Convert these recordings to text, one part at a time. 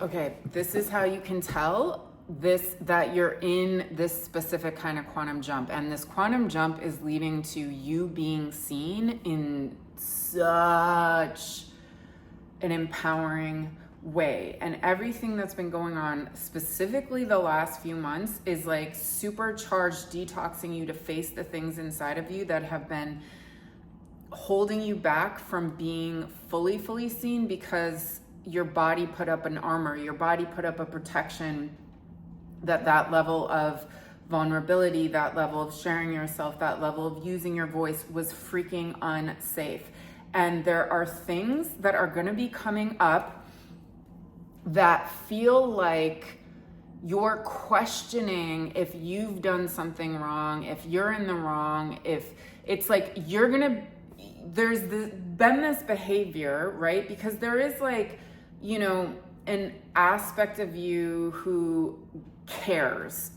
Okay, this is how you can tell that you're in this specific kind of quantum jump. And this quantum jump is leading to you being seen in such an empowering way. And everything that's been going on, specifically the last few months, is like supercharged detoxing you to face the things inside of you that have been holding you back from being fully seen, because your body put up an armor, your body put up a protection, that level of vulnerability, that level of sharing yourself, that level of using your voice was freaking unsafe. And there are things that are going to be coming up that feel like you're questioning if you've done something wrong, if you're in the wrong, if it's like you're going to, been this behavior, right? Because there is like, an aspect of you who cares,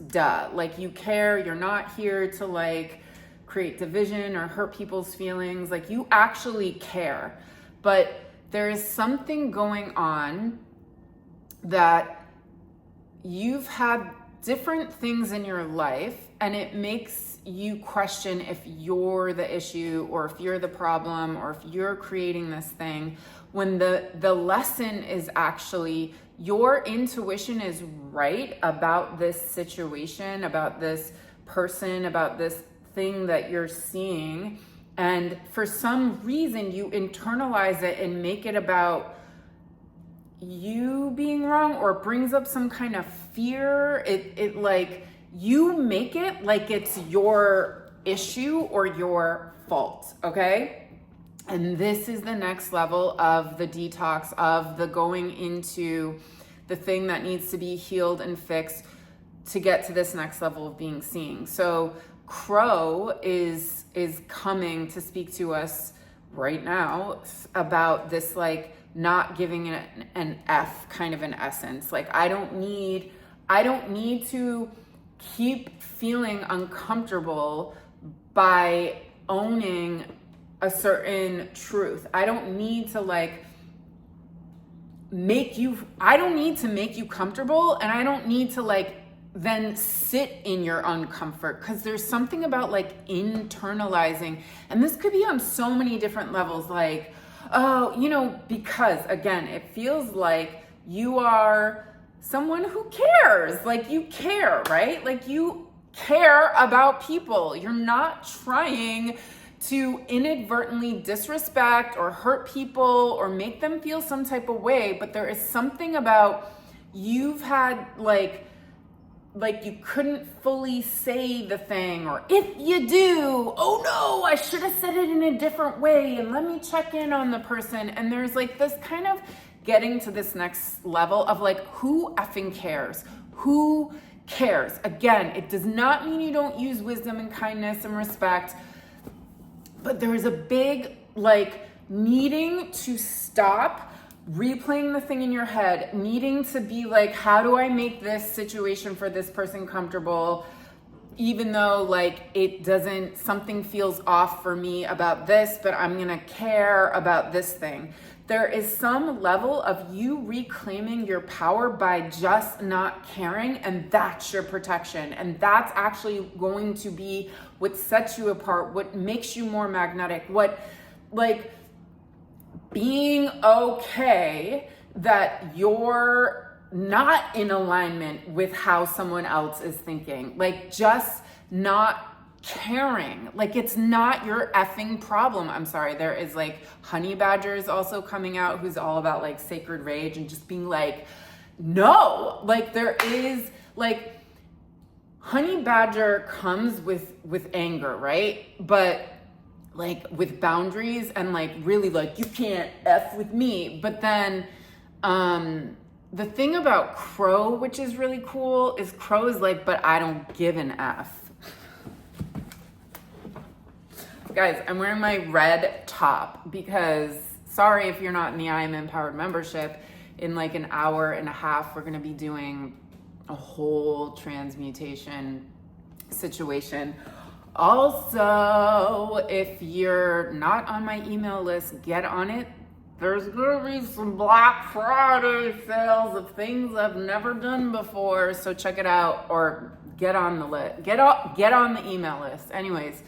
like you care, you're not here to like create division or hurt people's feelings, like you actually care. But there is something going on that you've had different things in your life, and it makes you question if you're the issue or if you're the problem or if you're creating this thing, when the lesson is actually your intuition is right about this situation, about this person, about this thing that you're seeing. And for some reason you internalize it and make it about you being wrong, or it brings up some kind of fear. It like you make it like it's your issue or your fault, okay? And this is the next level of the detox, of the going into the thing that needs to be healed and fixed to get to this next level of being seen. So Crow is coming to speak to us right now about this, like, not giving it an F kind of an essence. Like, I don't need to keep feeling uncomfortable by owning a certain truth. I don't need to like make you comfortable, and I don't need to like then sit in your uncomfort, because there's something about like internalizing, and this could be on so many different levels, like, because again, it feels like you are someone who cares, like you care, right? Like you care about people. You're not trying to inadvertently disrespect or hurt people or make them feel some type of way, but there is something about you've had like you couldn't fully say the thing, or if you do, oh no, I should have said it in a different way, and let me check in on the person. And there's like this kind of getting to this next level of like, who effing cares? Who cares? Again, it does not mean you don't use wisdom and kindness and respect, but there is a big like needing to stop replaying the thing in your head, needing to be like, how do I make this situation for this person comfortable, even though like something feels off for me about this, but I'm gonna care about this thing. There is some level of you reclaiming your power by just not caring, and that's your protection. And that's actually going to be what sets you apart, what makes you more magnetic, what like being okay that you're not in alignment with how someone else is thinking, like just not caring, like it's not your effing problem. I'm sorry, there is like Honey Badger is also coming out, who's all about like sacred rage and just being like, no, like there is like Honey Badger comes with anger, right? But like with boundaries and like really like you can't F with me. But then the thing about Crow, which is really cool, is Crow is like, but I don't give an F. Guys, I'm wearing my red top because, sorry if you're not in the I Am Empowered membership, in like an hour and a half, we're gonna be doing a whole transmutation situation. Also, if you're not on my email list, get on it there's gonna be some Black Friday sales of things I've never done before, so check it out or get on the list. Get on the email list. Anyways,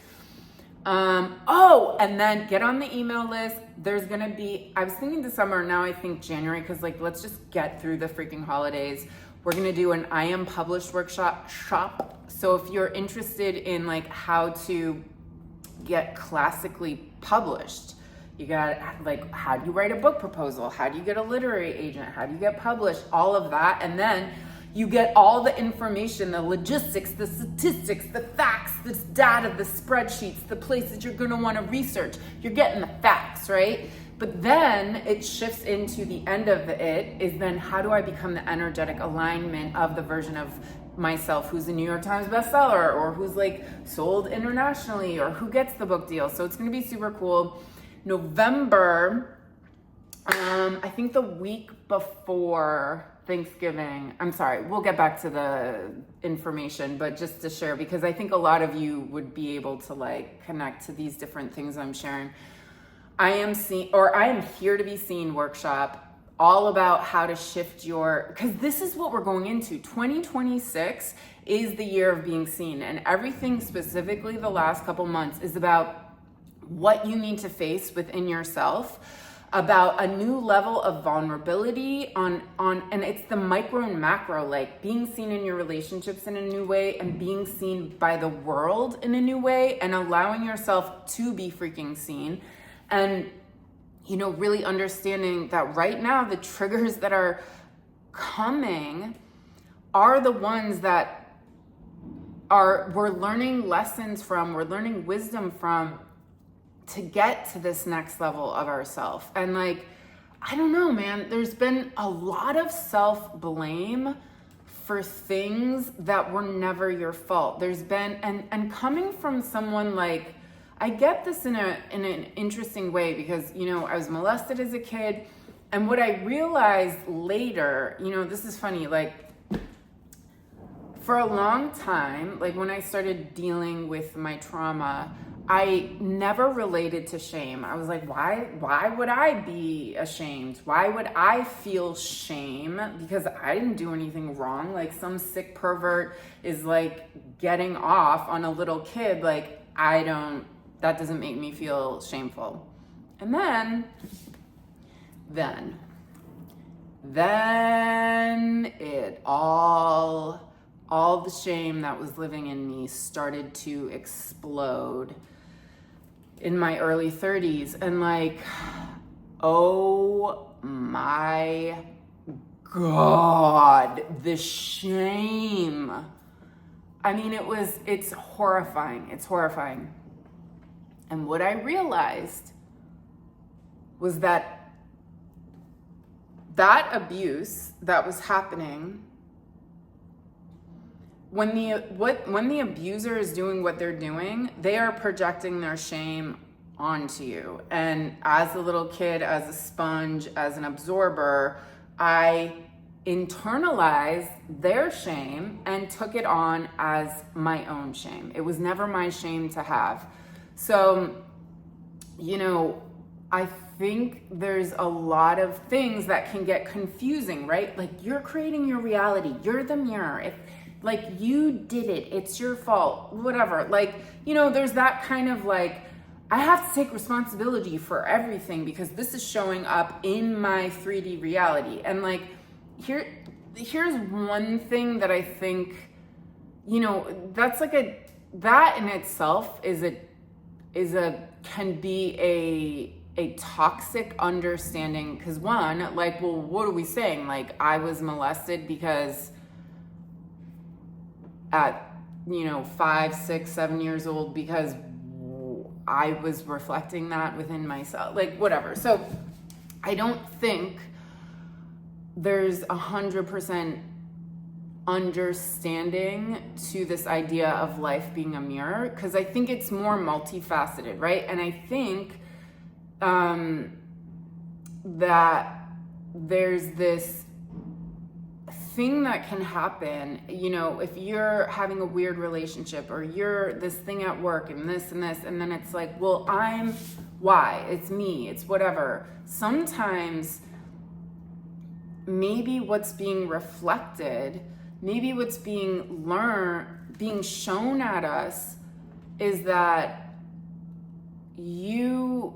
and then get on the email list. There's gonna be, I was thinking December, now I think January, because like let's just get through the freaking holidays. We're gonna do an I Am Published workshop. So if you're interested in like how to get classically published, you got like, how do you write a book proposal? How do you get a literary agent? How do you get published? All of that. And then you get all the information, the logistics, the statistics, the facts, the data, the spreadsheets, the places you're gonna wanna research. You're getting the facts, right? But then it shifts into the end of it is then how do I become the energetic alignment of the version of myself who's a New York Times bestseller or who's like sold internationally or who gets the book deal. So it's gonna be super cool. November, I think the week before Thanksgiving, I'm sorry, we'll get back to the information, but just to share, because I think a lot of you would be able to like connect to these different things I'm sharing. I am here to be seen workshop, all about how to shift because this is what we're going into. 2026 is the year of being seen, and everything specifically the last couple months is about what you need to face within yourself, about a new level of vulnerability and it's the micro and macro, like being seen in your relationships in a new way and being seen by the world in a new way and allowing yourself to be freaking seen. And, you know, really understanding that right now the triggers that are coming are the ones that we're learning lessons from, we're learning wisdom from, to get to this next level of ourselves. And like, I don't know, man, there's been a lot of self-blame for things that were never your fault. There's been, and coming from someone like, I get this in an interesting way because, you know, I was molested as a kid. And what I realized later, you know, this is funny, like for a long time, like when I started dealing with my trauma, I never related to shame. I was like, why would I be ashamed? Why would I feel shame? Because I didn't do anything wrong. Like some sick pervert is like getting off on a little kid. Like that doesn't make me feel shameful. And then it all the shame that was living in me started to explode in my early 30s. And like, oh my God, the shame. I mean, it's horrifying. It's horrifying. And what I realized was that abuse that was happening, when the abuser is doing what they're doing, they are projecting their shame onto you. And as a little kid, as a sponge, as an absorber, I internalized their shame and took it on as my own shame. It was never my shame to have. So, you know, I think there's a lot of things that can get confusing, right? Like you're creating your reality. You're the mirror. If like you did it, it's your fault, whatever. Like, you know, there's that kind of like, I have to take responsibility for everything because this is showing up in my 3D reality. And like, here's one thing that I think, you know, that's like that in itself can be a toxic understanding. Because one, like, well, what are we saying? Like, I was molested because at, you know, 5, 6, 7 years old because I was reflecting that within myself, like whatever. So I don't think there's 100% understanding to this idea of life being a mirror, because I think it's more multifaceted, right? And I think that there's this thing that can happen, you know, if you're having a weird relationship or you're this thing at work and this, and then it's like, well, I'm why, it's me, it's whatever. Sometimes maybe what's being reflected, maybe what's being learned, being shown at us is that you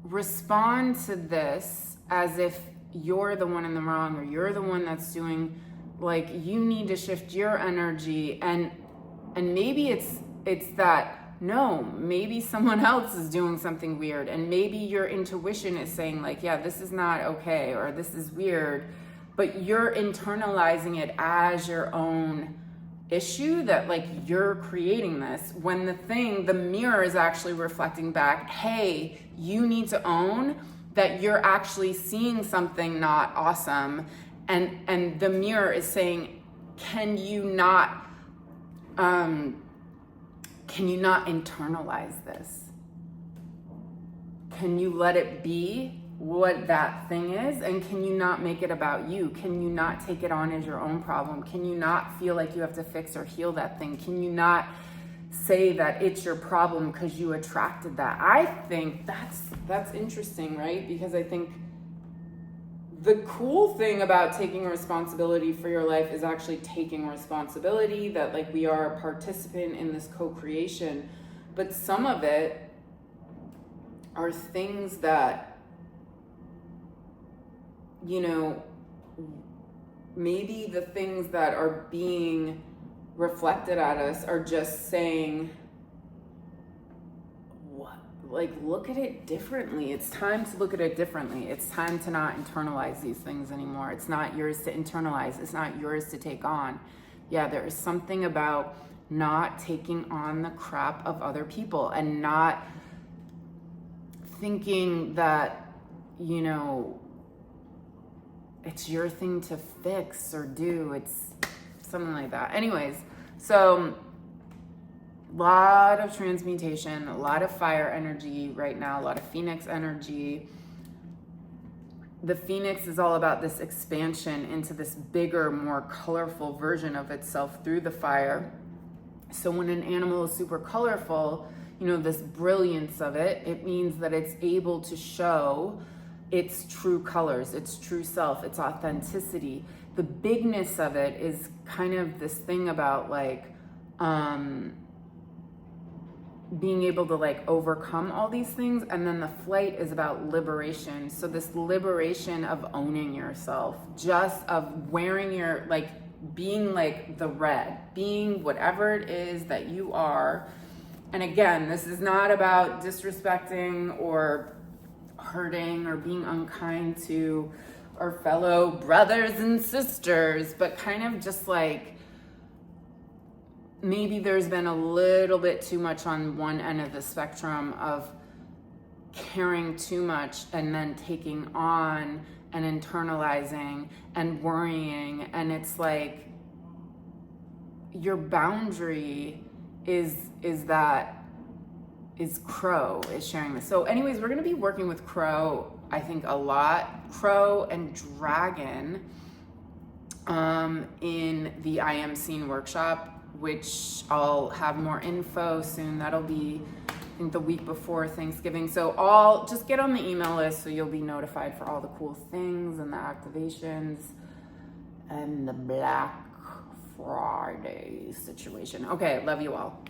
respond to this as if you're the one in the wrong, or you're the one that's doing, like, you need to shift your energy. And maybe it's that, no, maybe someone else is doing something weird, and maybe your intuition is saying, like, yeah, this is not okay, or this is weird, but you're internalizing it as your own issue, that, like, you're creating this, when the mirror is actually reflecting back, hey, you need to own that you're actually seeing something not awesome. And the mirror is saying, can you not internalize this? Can you let it be what that thing is? And can you not make it about you? Can you not take it on as your own problem? Can you not feel like you have to fix or heal that thing? Can you not say that it's your problem because you attracted that? I think that's interesting, right? Because I think the cool thing about taking responsibility for your life is actually taking responsibility, that, like, we are a participant in this co-creation. But some of it are things that, you know, maybe the things that are being reflected at us are just saying, what? Like, look at it differently. It's time to look at it differently. It's time to not internalize these things anymore. It's not yours to internalize. It's not yours to take on. Yeah, there is something about not taking on the crap of other people, and not thinking that, you know, it's your thing to fix or do. It's something like that. Anyways, so a lot of transmutation, a lot of fire energy right now, a lot of phoenix energy. The phoenix is all about this expansion into this bigger, more colorful version of itself through the fire. So when an animal is super colorful, you know, this brilliance of it, it means that it's able to show its true colors, its true self, its authenticity. The bigness of it is kind of this thing about, like, being able to, like, overcome all these things. And then the flight is about liberation. So this liberation of owning yourself, just of wearing your, like, being like the red, being whatever it is that you are. And again, this is not about disrespecting or hurting or being unkind to our fellow brothers and sisters, but kind of just like, maybe there's been a little bit too much on one end of the spectrum of caring too much and then taking on and internalizing and worrying. And it's like, your boundary is Crow is sharing this. So anyways, we're going to be working with Crow, I think, a lot. Crow and Dragon in the I Am Seen workshop, which I'll have more info soon. That'll be, I think, the week before Thanksgiving. So just get on the email list so you'll be notified for all the cool things and the activations and the Black Friday situation. Okay, love you all.